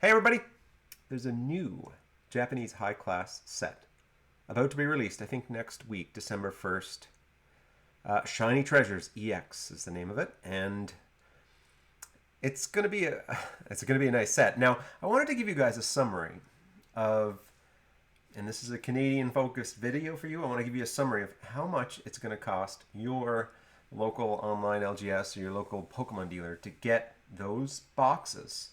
Hey everybody! There's a new Japanese high-class set about to be released, I think next week, December 1st. Shiny Treasures EX is the name of it, and it's gonna be a it's gonna be a nice set. Now, I wanted to give you guys a summary of, and this is a Canadian-focused video for you. I want to give you a summary of how much it's going to cost your local online LGS or your local Pokemon dealer to get those boxes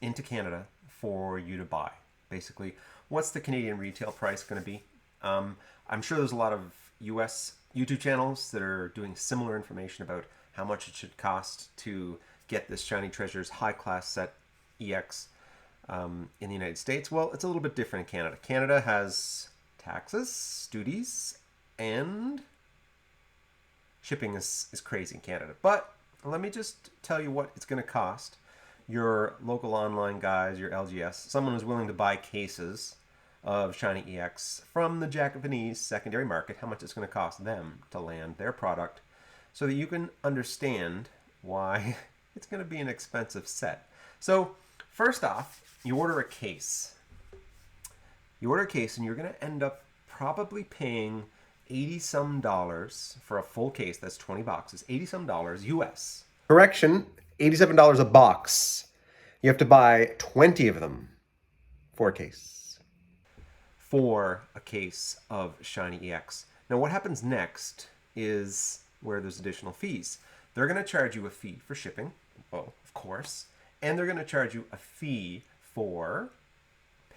into Canada for you to buy. Basically, what's the Canadian retail price going to be? I'm sure there's a lot of US YouTube channels that are doing similar information about how much it should cost to get this Shiny Treasures high class set EX in the United States. Well, it's a little bit different in Canada. Canada has taxes, duties, and shipping is crazy in Canada. But let me just tell you what it's going to cost your local online guys, your LGS, someone who's willing to buy cases of Shiny EX from the Japanese secondary market, how much it's going to cost them to land their product so that you can understand why it's going to be an expensive set. So, first off, you order a case. You order a case and you're going to end up probably paying 80 some dollars for a full case. That's 20 boxes. 80 some dollars US. Correction, $87 a box. You have to buy 20 of them for a case. For a case of Shiny EX. Now what happens next is where there's additional fees. They're going to charge you a fee for shipping, well, of course, and they're going to charge you a fee for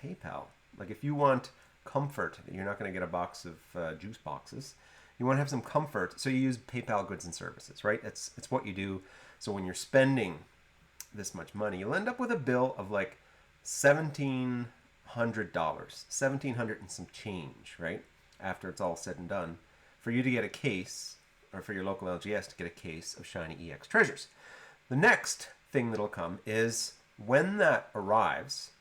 PayPal. Like if you want comfort, you're not going to get a box of juice boxes. You want to have some comfort, so you use PayPal goods and services, right? It's what you do. So when you're spending this much money, you'll end up with a bill of like $1,700, $1,700 and some change, right? After it's all said and done, for you to get a case, or for your local LGS to get a case of Shiny EX Treasures. The next thing that'll come is when that arrives,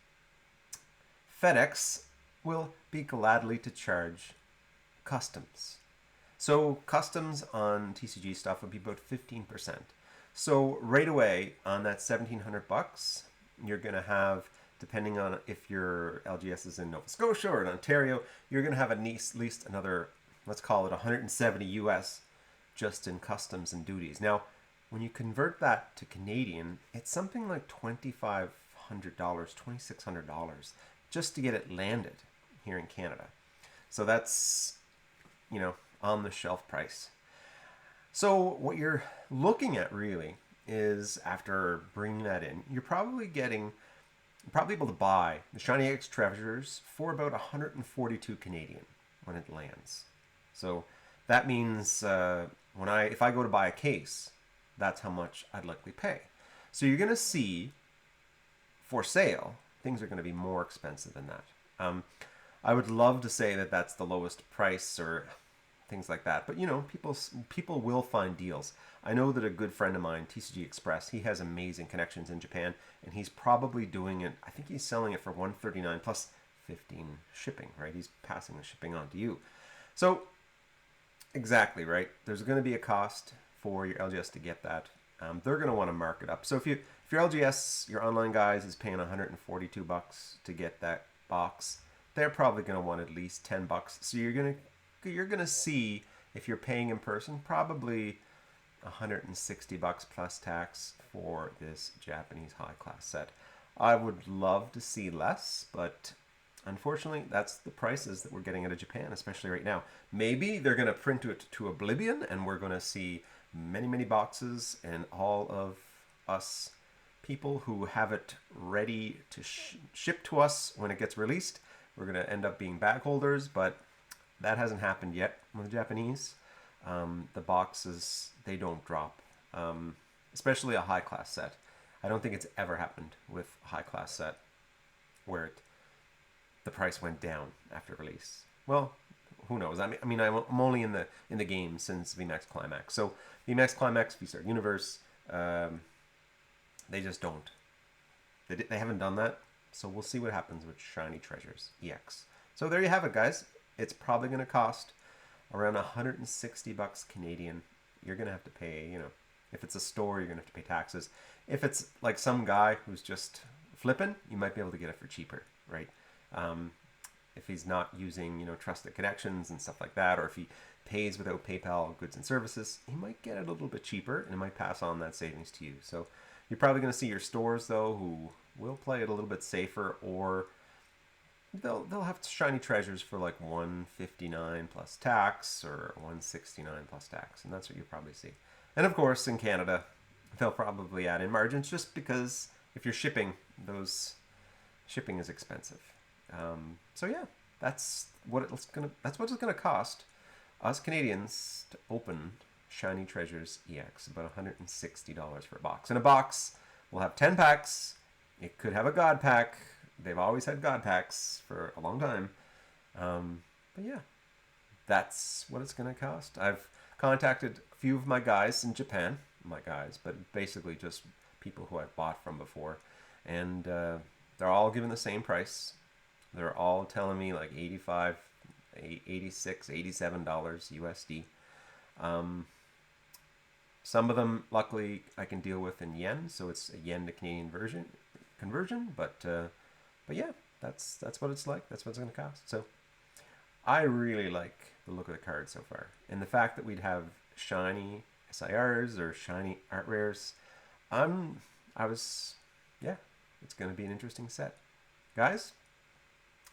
FedEx will be gladly to charge customs. So customs on TCG stuff would be about 15%. So right away on that $1,700, you're going to have, depending on if your LGS is in Nova Scotia or in Ontario, you're going to have at least another, let's call it 170 US just in customs and duties. Now, when you convert that to Canadian, it's something like $2,500, $2,600 just to get it landed here in Canada. So that's, on the shelf price. So what you're looking at really is, after bringing that in, you're probably able to buy the Shiny EX Treasures for about 142 Canadian when it lands. So that means if I go to buy a case, that's how much I'd likely pay. So you're going to see, for sale, things are going to be more expensive than that. I would love to say that that's the lowest price or things like that, but people will find deals. I know that a good friend of mine, TCG Express, he has amazing connections in Japan, and he's probably doing it, I think he's selling it for $139 plus 15 shipping, right? He's passing the shipping on to you. So exactly, right? There's going to be a cost for your LGS to get that. They're going to want to mark it up. So if your LGS, your online guys, is paying $142 to get that box, they're probably going to want at least $10. So you're going to see, if you're paying in person, probably $160 plus tax for this Japanese high class set. I would love to see less, but unfortunately, that's the prices that we're getting out of Japan, especially right now. Maybe they're going to print it to oblivion, and we're going to see many, many boxes, and all of us people who have it ready to ship to us when it gets released, we're going to end up being bag holders, but that hasn't happened yet with the Japanese. The boxes, they don't drop, especially a high class set. I don't think it's ever happened with a high class set where the price went down after release. Well, who knows? I mean, I'm only in the game since VMAX Climax. So VMAX Climax, V-Star Universe, they just don't. They haven't done that. So we'll see what happens with Shiny Treasures EX. So there you have it, guys. It's probably going to cost around $160 Canadian. You're going to have to pay, if it's a store, you're going to have to pay taxes. If it's like some guy who's just flipping, you might be able to get it for cheaper, right? Um, if he's not using, trusted connections and stuff like that, or if he pays without PayPal goods and services, he might get it a little bit cheaper and it might pass on that savings to you. So you're probably going to see your stores though who will play it a little bit safer, or they'll have shiny treasures for like 159 plus tax or 169 plus tax, and that's what you'll probably see. And of course, in Canada, they'll probably add in margins just because if you're shipping, those shipping is expensive. So yeah, that's what it's gonna cost us Canadians to open Shiny Treasures EX. About $160 for a box. And a box will have 10 packs. It could have a God pack. They've always had God packs for a long time. But yeah, that's what it's gonna cost. I've contacted a few of my guys in Japan. But basically just people who I've bought from before, and they're all giving the same price. They're all telling me like $85, $86, $87 USD. Some of them, luckily, I can deal with in yen, so it's a yen to Canadian conversion. But yeah, that's what it's like. That's what it's going to cost. So I really like the look of the card so far, and the fact that we'd have shiny SIRs or shiny art rares. It's going to be an interesting set. Guys,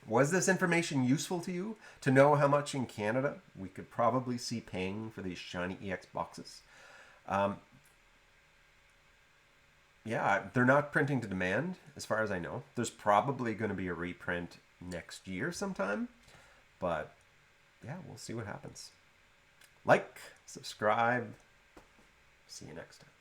was this information useful to you to know how much in Canada we could probably see paying for these shiny EX boxes? They're not printing to demand as far as I know. There's probably going to be a reprint next year sometime, but yeah, we'll see what happens. Like, subscribe. See you next time.